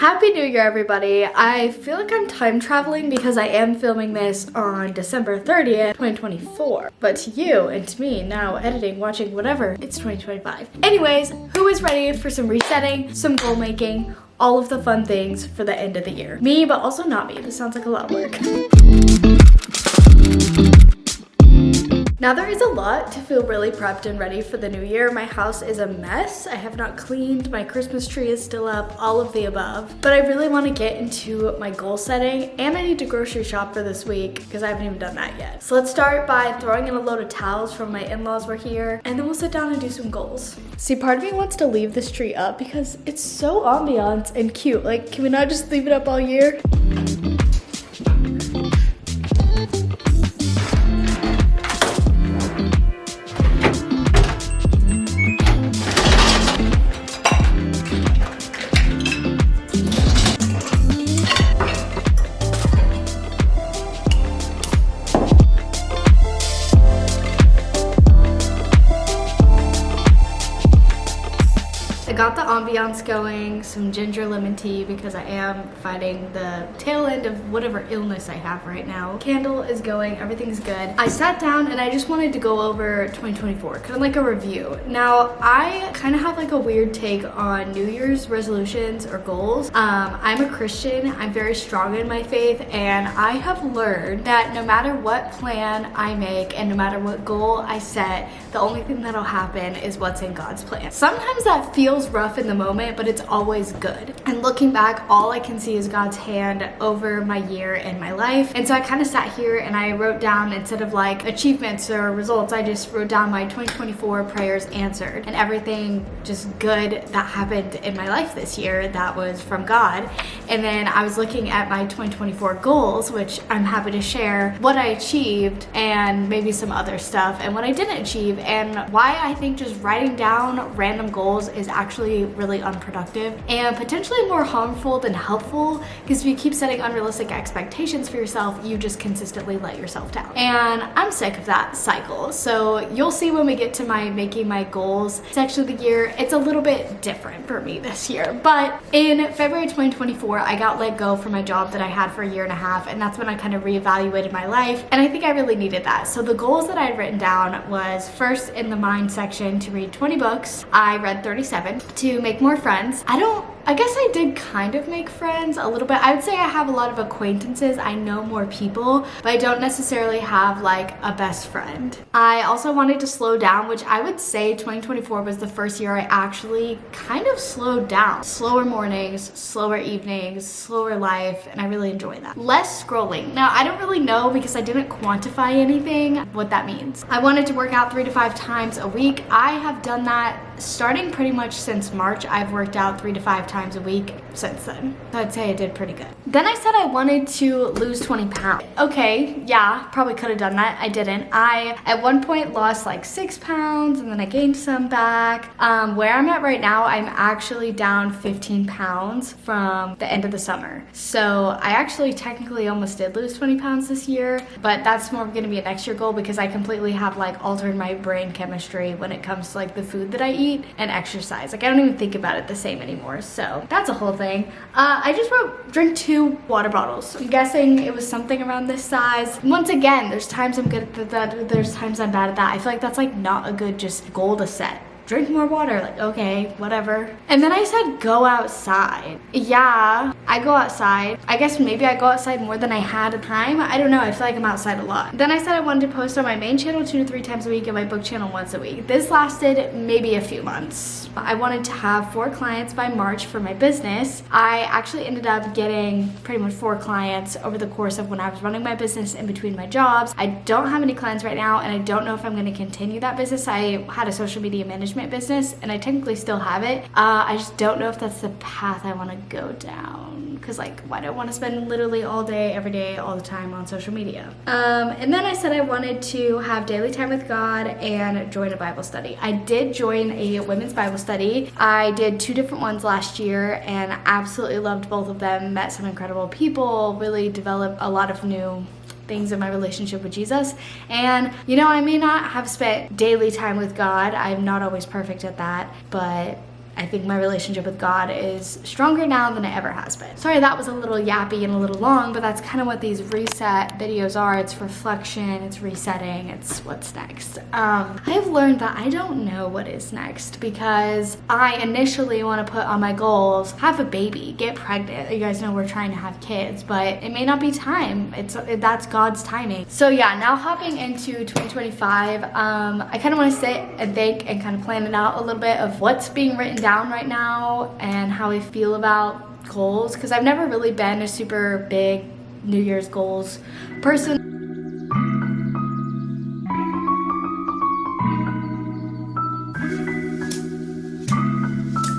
Happy New Year, everybody. I feel like I'm time traveling because I am filming this on December 30th, 2024. But to you and to me, now editing, watching, whatever, it's 2025. Anyways, who is ready for some resetting, some goal making, all of the fun things for the end of the year? Me, but also not me. This sounds like a lot of work. Now there is a lot to feel really prepped and ready for the new year. My house is a mess. I have not cleaned. My Christmas tree is still up, all of the above. But I really want to get into my goal setting, and I need to grocery shop for this week because I haven't even done that yet. So let's start by throwing in a load of towels from my in-laws were here, and then we'll sit down and do some goals. See, part of me wants to leave this tree up because it's so ambiance and cute. Like, can we not just leave it up all year? I got the ambiance going, some ginger lemon tea because I am fighting the tail end of whatever illness I have right now. Candle is going, everything's good. I sat down and I just wanted to go over 2024, kind of like a review. Now, I kind of have like a weird take on New Year's resolutions or goals. I'm a Christian, I'm very strong in my faith, and I have learned that no matter what plan I make and no matter what goal I set, the only thing that'll happen is what's in God's plan. Sometimes that feels rough in the moment, but it's always good. And looking back, all I can see is God's hand over my year and my life. And so I kind of sat here and I wrote down, instead of like achievements or results, I just wrote down my 2024 prayers answered and everything just good that happened in my life this year that was from God. And then I was looking at my 2024 goals, which I'm happy to share what I achieved and maybe some other stuff and what I didn't achieve, and why I think just writing down random goals is actually really unproductive and potentially more harmful than helpful, because if you keep setting unrealistic expectations for yourself, you just consistently let yourself down. And I'm sick of that cycle. So you'll see when we get to my making my goals section of the year, it's a little bit different for me this year. But in February 2024, I got let go from my job that I had for a year and a half, and that's when I kind of reevaluated my life, and I think I really needed that. So the goals that I had written down was, first, in the mind section, to read 20 books. I read 37. To make more friends. I guess I did kind of make friends a little bit. I would say I have a lot of acquaintances. I know more people, but I don't necessarily have like a best friend. I also wanted to slow down, which I would say 2024 was the first year I actually kind of slowed down. Slower mornings, slower evenings, slower life, and I really enjoy that. Less scrolling. Now, I don't really know because I didn't quantify anything what that means. I wanted to work out 3 to 5 times a week. I have done that starting pretty much since March. I've worked out 3 to 5 times a week since then. So I'd say I did pretty good. Then I said I wanted to lose 20 pounds. Okay, yeah, probably could have done that. I didn't. I, at one point, lost like 6 pounds and then I gained some back. Where I'm at right now, I'm actually down 15 pounds from the end of the summer. So I actually technically almost did lose 20 pounds this year, but that's more going to be a next year goal because I completely have like altered my brain chemistry when it comes to like the food that I eat and exercise. Like, I don't even think about it the same anymore. So that's a whole thing. I just wrote drink 2 water bottles. I'm guessing it was something around this size. Once again, there's times I'm good at that, there's times I'm bad at that. I feel like that's like not a good just goal to set. Drink more water, like, okay, whatever. And then I said go outside. Yeah, I go outside. I guess maybe I go outside more than I had at the time. I don't know, I feel like I'm outside a lot. Then I said I wanted to post on my main channel 2 to 3 times a week and my book channel once a week. This lasted maybe a few months. I wanted to have 4 clients by March for my business. I actually ended up getting pretty much 4 clients over the course of when I was running my business in between my jobs. I don't have any clients right now, and I don't know if I'm gonna continue that business. I had a social media management business and I technically still have it. I just don't know if that's the path I want to go down, because like, why do I want to spend literally all day, every day, all the time on social media? And then I said I wanted to have daily time with God and join a Bible study. I did join a women's Bible study. I did 2 different ones last year and absolutely loved both of them. Met some incredible people, really developed a lot of new things in my relationship with Jesus. And you know, I may not have spent daily time with God. I'm not always perfect at that, but I think my relationship with God is stronger now than it ever has been. Sorry, that was a little yappy and a little long, but that's kind of what these reset videos are. It's reflection, it's resetting, it's what's next. I have learned that I don't know what is next because I initially want to put on my goals, have a baby, get pregnant. You guys know we're trying to have kids, but it may not be time. That's God's timing. So yeah, now hopping into 2025, I kind of want to sit and think and kind of plan it out a little bit of what's being written down right now and how I feel about goals, because I've never really been a super big New Year's goals person.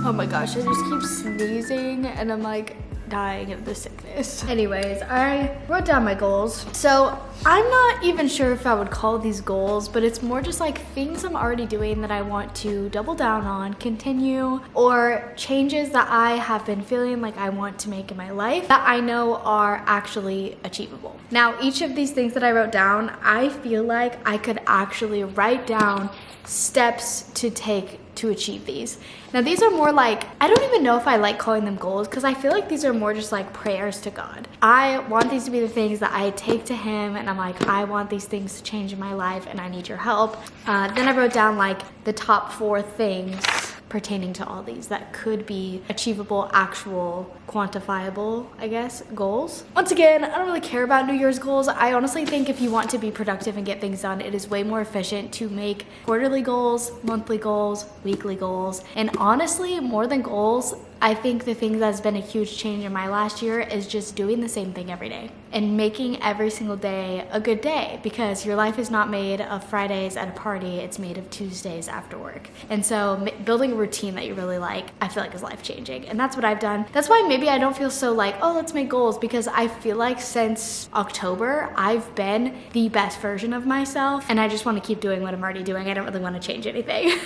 Oh my gosh, I just keep sneezing and I'm like dying of the sickness. Anyways, I wrote down my goals. So I'm not even sure if I would call these goals, but it's more just like things I'm already doing that I want to double down on, continue, or changes that I have been feeling like I want to make in my life that I know are actually achievable. Now, each of these things that I wrote down, I feel like I could actually write down steps to take to achieve these. Now these are more like, I don't even know if I like calling them goals because I feel like these are more just like prayers to God. I want these to be the things that I take to him and I'm like, I want these things to change in my life and I need your help. Then I wrote down like the top 4 things pertaining to all these that could be achievable, actual, quantifiable, I guess, goals. Once again, I don't really care about New Year's goals. I honestly think if you want to be productive and get things done, it is way more efficient to make quarterly goals, monthly goals, weekly goals. And honestly, more than goals, I think the thing that's been a huge change in my last year is just doing the same thing every day and making every single day a good day, because your life is not made of Fridays at a party, it's made of Tuesdays after work. And so building a routine that you really like, I feel like is life-changing. And that's what I've done. That's why maybe I don't feel so like, oh, let's make goals, because I feel like since October, I've been the best version of myself and I just want to keep doing what I'm already doing. I don't really want to change anything.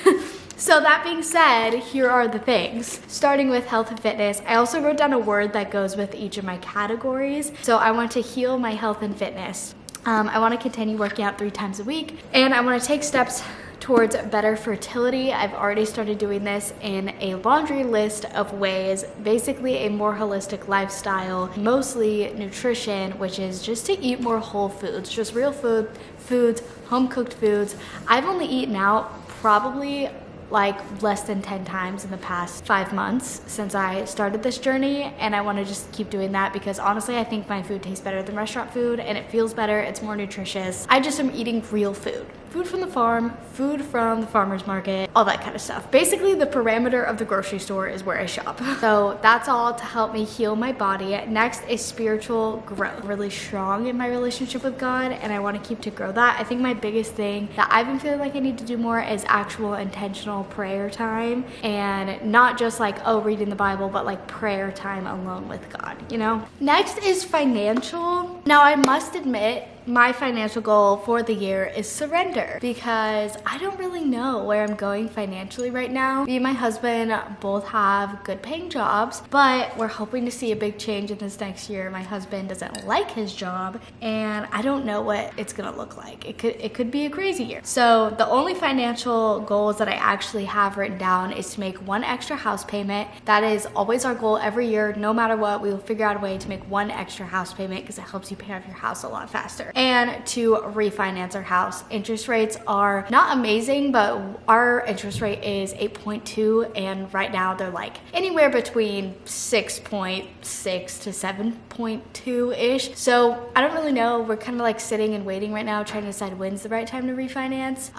So that being said, here are the things. Starting with health and fitness, I also wrote down a word that goes with each of my categories. So I want to heal my health and fitness. I want to continue working out 3 times a week, and I want to take steps towards better fertility. I've already started doing this in a laundry list of ways, basically a more holistic lifestyle, mostly nutrition, which is just to eat more whole foods, just real foods, home cooked foods. I've only eaten out probably like less than 10 times in the past 5 months since I started this journey, and I want to just keep doing that because honestly I think my food tastes better than restaurant food and it feels better, it's more nutritious. I just am eating real food from the farm, food from the farmer's market, all that kind of stuff. Basically the parameter of the grocery store is where I shop. So that's all to help me heal my body. Next is spiritual growth. I'm really strong in my relationship with God and I want to keep to grow that. I think my biggest thing that I've been feeling like I need to do more is actual intentional prayer time, and not just like, oh, reading the Bible, but like prayer time alone with God, you know? Next is financial. Now I must admit, my financial goal for the year is surrender, because I don't really know where I'm going financially right now. Me and my husband both have good paying jobs, but we're hoping to see a big change in this next year. My husband doesn't like his job and I don't know what it's gonna look like. It could be a crazy year. So the only financial goals that I actually have written down is to make 1 extra house payment. That is always our goal every year. No matter what, we will figure out a way to make 1 extra house payment because it helps you pay off your house a lot faster. And to refinance our house. Interest rates are not amazing, but our interest rate is 8.2, and right now they're like anywhere between 6.6 to 7.2-ish. So I don't really know. We're kind of like sitting and waiting right now, trying to decide when's the right time to refinance.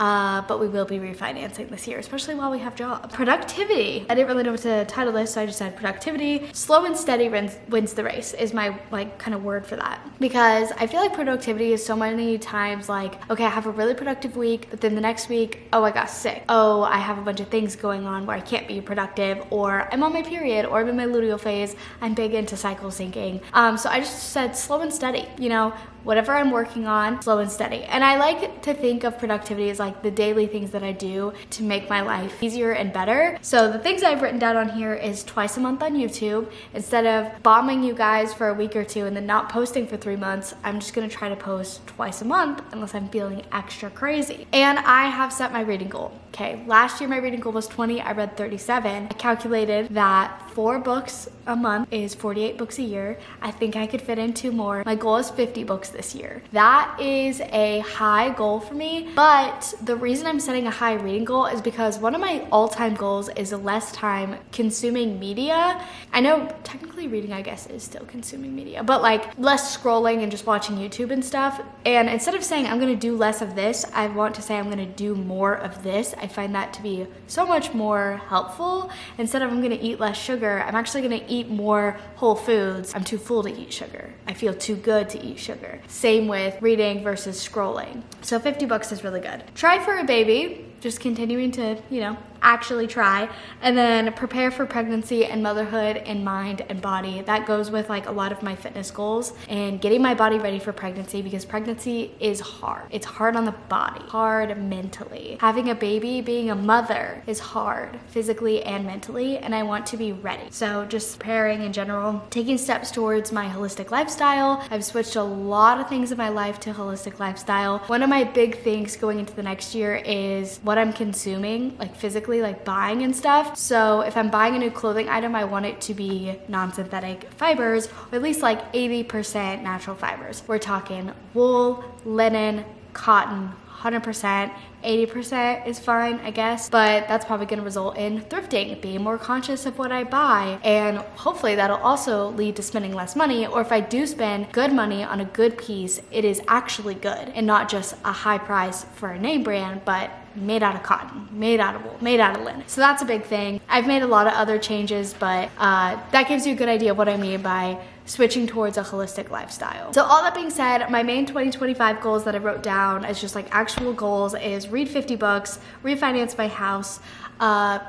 But we will be refinancing this year, especially while we have jobs. Productivity. I didn't really know what to title this, so I just said productivity. Slow and steady wins the race is my like kind of word for that, because I feel like productivity is so many times like, okay, I have a really productive week, but then the next week, oh, I got sick. Oh, I have a bunch of things going on where I can't be productive, or I'm on my period, or I'm in my luteal phase. I'm big into cycle syncing. So I just said slow and steady, you know, whatever I'm working on, slow and steady. And I like to think of productivity as like the daily things that I do to make my life easier and better. So the things I've written down on here is twice a month on YouTube. Instead of bombing you guys for a week or 2 and then not posting for 3 months, I'm just gonna try to post post twice a month unless I'm feeling extra crazy. And I have set my reading goal. Okay, last year my reading goal was 20, I read 37. I calculated that 4 books a month is 48 books a year. I think I could fit in 2 more. My goal is 50 books this year. That is a high goal for me, but the reason I'm setting a high reading goal is because one of my all-time goals is less time consuming media. I know technically reading, I guess, is still consuming media, but like less scrolling and just watching YouTube and stuff. And instead of saying I'm gonna do less of this, I want to say I'm gonna do more of this. I find that to be so much more helpful. Instead of I'm gonna eat less sugar, I'm actually gonna eat more whole foods. I'm too full to eat sugar. I feel too good to eat sugar. Same with reading versus scrolling. So 50 books is really good. Try for a baby. Just continuing to, you know, actually try, and then prepare for pregnancy and motherhood in mind and body. That goes with like a lot of my fitness goals and getting my body ready for pregnancy, because pregnancy is hard. It's hard on the body, hard mentally. Having a baby, being a mother is hard physically and mentally, and I want to be ready. So just preparing in general, taking steps towards my holistic lifestyle. I've switched a lot of things in my life to holistic lifestyle. One of my big things going into the next year is what I'm consuming, like physically, like buying and stuff. So if I'm buying a new clothing item, I want it to be non-synthetic fibers, or at least like 80% natural fibers. We're talking wool, linen, cotton, 100%. 80% is fine, I guess, but that's probably gonna result in thrifting, being more conscious of what I buy, and hopefully that'll also lead to spending less money, or if I do spend good money on a good piece, it is actually good and not just a high price for a name brand, but made out of cotton, made out of wool, made out of linen. So that's a big thing. I've made a lot of other changes, but that gives you a good idea of what I mean by switching towards a holistic lifestyle. So all that being said, my main 2025 goals that I wrote down as just like actual goals is read 50 books, refinance my house,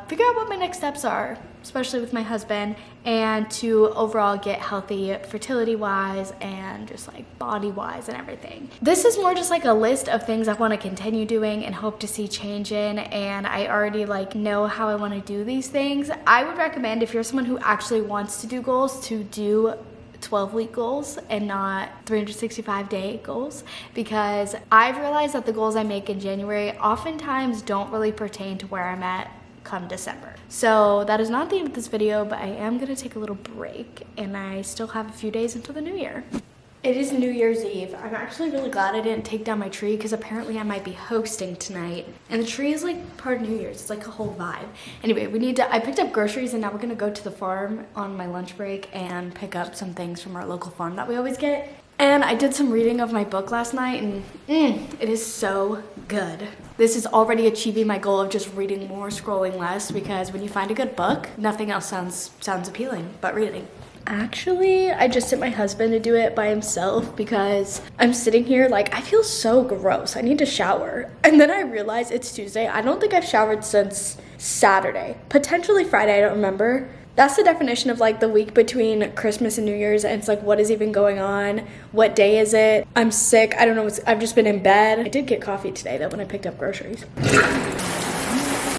figure out what my next steps are, especially with my husband, and to overall get healthy fertility wise and just like body wise and everything. This is more just like a list of things I want to continue doing and hope to see change in, and I already like know how I want to do these things. I would recommend, if you're someone who actually wants to do goals, to do 12-week goals and not 365-day goals, because I've realized that the goals I make in January oftentimes don't really pertain to where I'm at come December. So that is not the end of this video, but I am gonna take a little break, and I still have a few days until the new year. It is New Year's Eve. I'm actually really glad I didn't take down my tree, because apparently I might be hosting tonight. And the tree is like part of New Year's. It's like a whole vibe. Anyway, I picked up groceries, and now we're gonna go to the farm on my lunch break and pick up some things from our local farm that we always get. And I did some reading of my book last night, and it is so good. This is already achieving my goal of just reading more, scrolling less, because when you find a good book, nothing else sounds appealing but reading. Actually, I just sent my husband to do it by himself, because I'm sitting here like, I feel so gross. I need to shower. And then I realize it's Tuesday. I don't think I've showered since Saturday. Potentially Friday, I don't remember. That's the definition of like the week between Christmas and New Year's, and it's like, what is even going on? What day is it? I'm sick. I don't know. I've just been in bed. I did get coffee today though when I picked up groceries.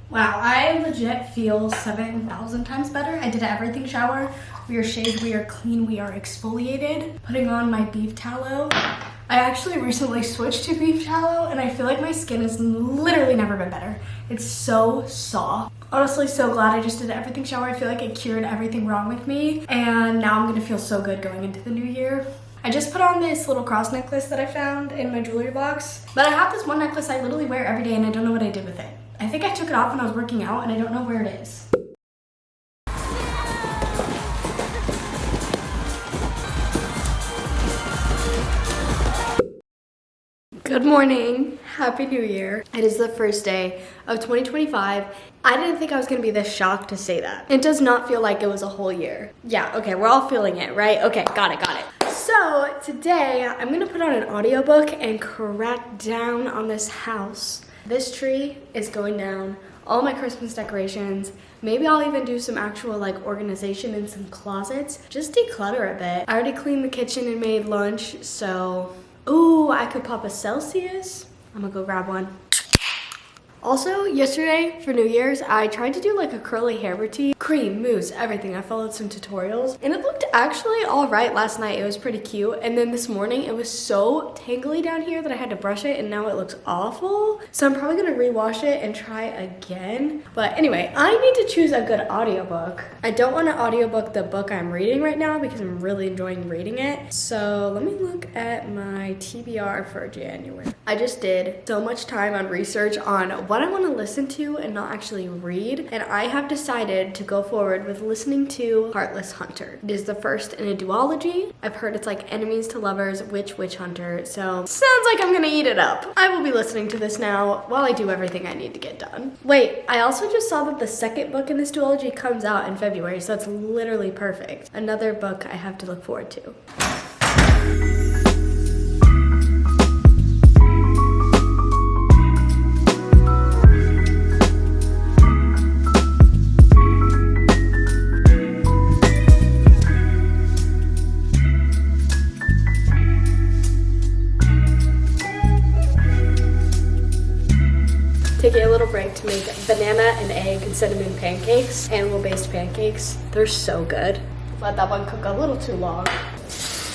Wow, I legit feel 7,000 times better. I did an everything shower. We are shaved, we are clean, we are exfoliated. Putting on my beef tallow. I actually recently switched to beef tallow, and I feel like my skin has literally never been better. It's so soft. Honestly, so glad I just did an everything shower. I feel like it cured everything wrong with me, and now I'm gonna feel so good going into the new year. I just put on this little cross necklace that I found in my jewelry box, but I have this one necklace I literally wear every day, and I don't know what I did with it. I think I took it off when I was working out, and I don't know where it is. Good morning. Happy New Year. It is the first day of 2025. I didn't think I was gonna be this shocked to say that. It does not feel like it was a whole year. Yeah, okay, we're all feeling it, right? Okay, got it. So today I'm gonna put on an audiobook and crack down on this house. This tree is going down, all my Christmas decorations. Maybe I'll even do some actual like organization in some closets. Just declutter a bit. I already cleaned the kitchen and made lunch, so ooh, I could pop a Celsius. I'm gonna go grab one. Also, yesterday for New Year's, I tried to do like a curly hair routine. cream, mousse, everything. I followed some tutorials and it looked actually all right last night. It was pretty cute. And then this morning it was so tangly down here that I had to brush it and now it looks awful. So I'm probably gonna rewash it and try again. But anyway, I need to choose a good audiobook. I don't want to audiobook the book I'm reading right now because I'm really enjoying reading it. So let me look at my TBR for January. I just did so much time on research on what I want to listen to and not actually read. And I have decided to go forward with listening to Heartless Hunter. It is the first in a duology. I've heard it's like enemies to lovers, witch hunter. So sounds like I'm gonna eat it up. I will be listening to this now while I do everything I need to get done. Wait, I also just saw that the second book in this duology comes out in February, so it's literally perfect. Another book I have to look forward to. Taking a little break to make banana and egg and cinnamon pancakes, animal-based pancakes. They're so good. Let that one cook a little too long.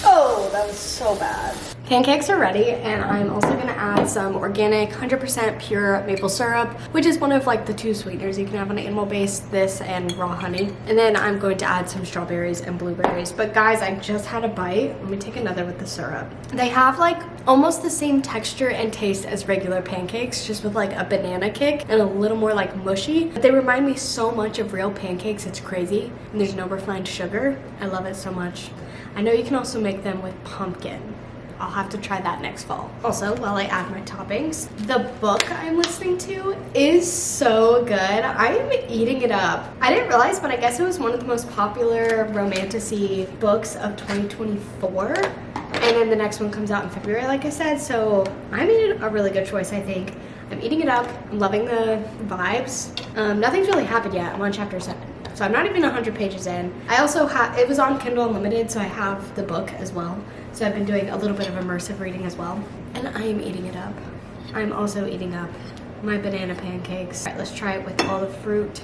Oh, that was so bad. Pancakes are ready, and I'm also gonna add some organic 100% pure maple syrup, which is one of like the 2 sweeteners you can have on animal-based, this and raw honey. And then I'm going to add some strawberries and blueberries. But guys, I just had a bite. Let me take another with the syrup. They have like almost the same texture and taste as regular pancakes, just with like a banana kick and a little more like mushy. But they remind me so much of real pancakes, it's crazy. And there's no refined sugar. I love it so much. I know you can also make them with pumpkin. I'll have to try that next fall. Also, while I add my toppings, the book I'm listening to is so good. I'm eating it up. I didn't realize, but I guess it was one of the most popular romantasy books of 2024. And then the next one comes out in February, like I said. So I made a really good choice, I think. I'm eating it up. I'm loving the vibes. Nothing's really happened yet. I'm on chapter 7. So I'm not even 100 pages in. I also have, it was on Kindle Unlimited, so I have the book as well. So I've been doing a little bit of immersive reading as well. And I am eating it up. I'm also eating up my banana pancakes. All right, let's try it with all the fruit.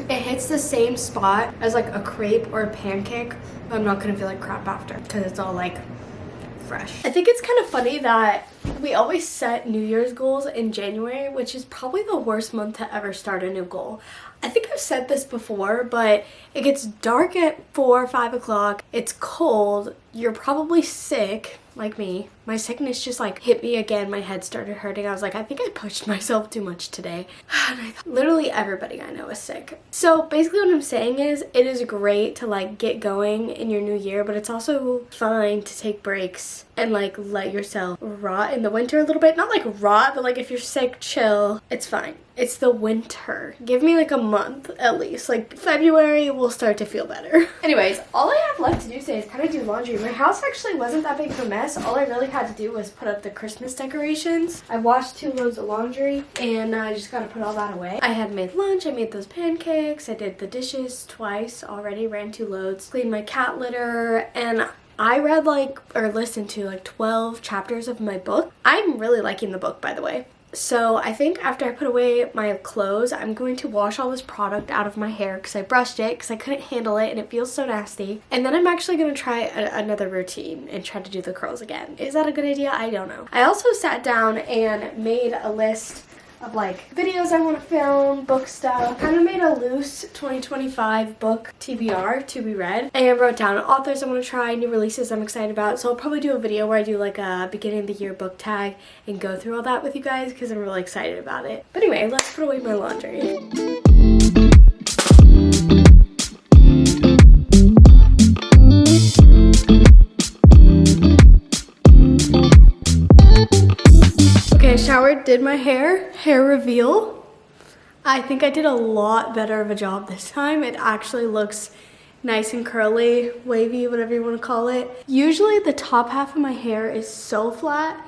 It hits the same spot as like a crepe or a pancake, but I'm not gonna feel like crap after because it's all like fresh. I think it's kind of funny that we always set New Year's goals in January, which is probably the worst month to ever start a new goal. I think I've said this before, but it gets dark at 4 or 5 o'clock. It's cold. You're probably sick, like me. My sickness just like hit me again. My head started hurting. I was like, I think I pushed myself too much today. And literally everybody I know is sick. So basically what I'm saying is it is great to like get going in your new year, but it's also fine to take breaks and like let yourself rot in the winter a little bit. Not like rot, but like if you're sick, chill. It's fine. It's the winter. Give me like a month at least. Like February will start to feel better. Anyways, all I have left to do today is kind of do laundry. My house actually wasn't that big of a mess. All I really had to do was put up the Christmas decorations. I washed 2 loads of laundry and I just gotta put all that away. I had made lunch. I made those pancakes. I did the dishes twice already. Ran 2 loads. Cleaned my cat litter, and I read like, or listened to like 12 chapters of my book. I'm really liking the book, by the way. So I think after I put away my clothes, I'm going to wash all this product out of my hair because I brushed it because I couldn't handle it and it feels so nasty. And then I'm actually going to try another routine and try to do the curls again. Is that a good idea? I don't know. I also sat down and made a list of like videos I want to film, book stuff. Kind of made a loose 2025 book TBR to be read, and wrote down authors I want to try, new releases I'm excited about. So I'll probably do a video where I do like a beginning of the year book tag and go through all that with you guys because I'm really excited about it. But anyway, let's put away my laundry. I showered, did my hair reveal. I think I did a lot better of a job this time. It actually looks nice and curly, wavy, whatever you want to call it. Usually the top half of my hair is so flat.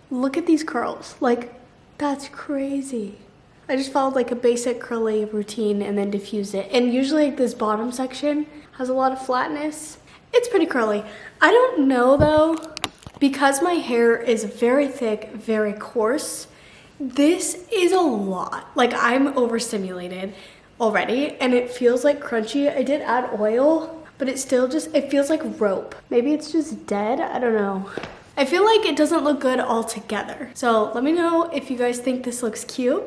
Look at these curls. Like, that's crazy. I just followed like a basic curly routine and then diffused it. And usually like, this bottom section has a lot of flatness. It's pretty curly. I don't know though. Because my hair is very thick, very coarse, this is a lot. Like, I'm overstimulated. already and it feels like crunchy. I did add oil, but it still just, it feels like rope. Maybe it's just dead, I don't know. I feel like it doesn't look good all together. So let me know if you guys think this looks cute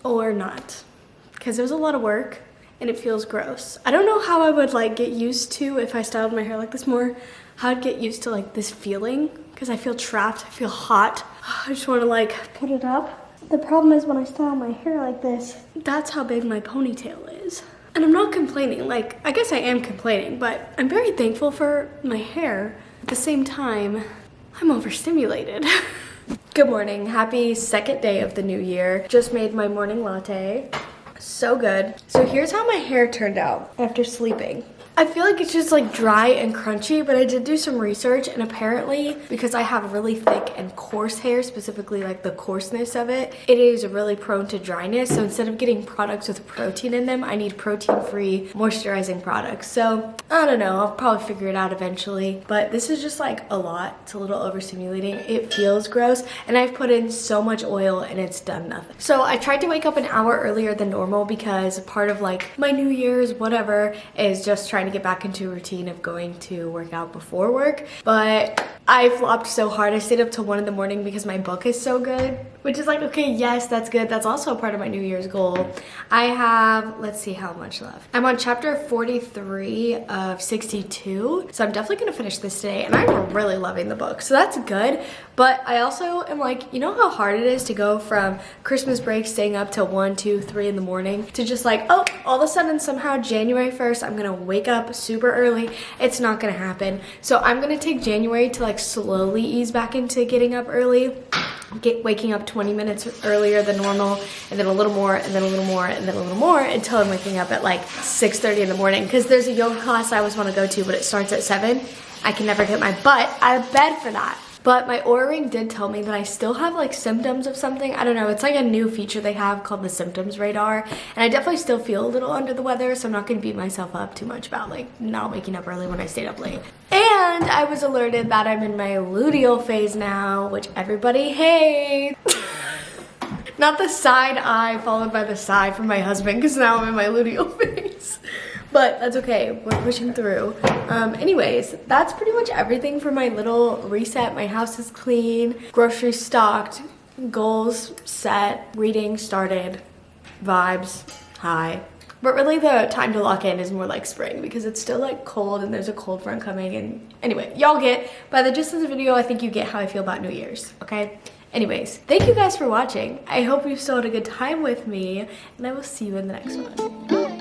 or not, because there's a lot of work and it feels gross. I don't know how I would like get used to, if I styled my hair like this more, how I'd get used to like this feeling, because I feel trapped, I feel hot. I just want to like put it up. The problem is when I style my hair like this, that's how big my ponytail is. And I'm not complaining, like, I guess I am complaining, but I'm very thankful for my hair. At the same time, I'm overstimulated. Good morning, happy second day of the new year. Just made my morning latte, so good. So here's how my hair turned out after sleeping. I feel like it's just like dry and crunchy, but I did do some research and apparently because I have really thick and coarse hair, specifically like the coarseness of it, it is really prone to dryness. So instead of getting products with protein in them, I need protein-free moisturizing products. So I don't know, I'll probably figure it out eventually, but this is just like a lot. It's a little overstimulating. It feels gross and I've put in so much oil and it's done nothing. So I tried to wake up an hour earlier than normal because part of like my New Year's whatever is just trying to get back into a routine of going to work out before work, but I flopped so hard. I stayed up till 1 in the morning because my book is so good, which is like, okay, yes, that's good. That's also a part of my New Year's goal. I have, let's see how much left. I'm on chapter 43 of 62, so I'm definitely gonna finish this today, and I'm really loving the book, so that's good. But I also am like, you know how hard it is to go from Christmas break staying up till 1, 2, 3 in the morning to just like, oh, all of a sudden somehow January 1st, I'm gonna wake up super early. It's not gonna happen. So I'm gonna take January to like slowly ease back into getting up early, waking up 20 minutes earlier than normal, and then a little more, and then a little more, and then a little more until I'm waking up at like 6:30 in the morning, because there's a yoga class I always want to go to, but it starts at 7. I can never get my butt out of bed for that. But my Oura Ring did tell me that I still have like symptoms of something. I don't know, it's like a new feature they have called the symptoms radar. And I definitely still feel a little under the weather, so I'm not gonna beat myself up too much about like not waking up early when I stayed up late. And I was alerted that I'm in my luteal phase now, which everybody hates. Not the side eye followed by the sigh from my husband, because now I'm in my luteal phase. But that's okay, we're pushing through. Anyways, that's pretty much everything for my little reset. My house is clean, groceries stocked, goals set, reading started, vibes high. But really the time to lock in is more like spring because it's still like cold and there's a cold front coming. And anyway, y'all get, by the gist of the video, I think you get how I feel about New Year's, okay? Anyways, thank you guys for watching. I hope you still had a good time with me and I will see you in the next one.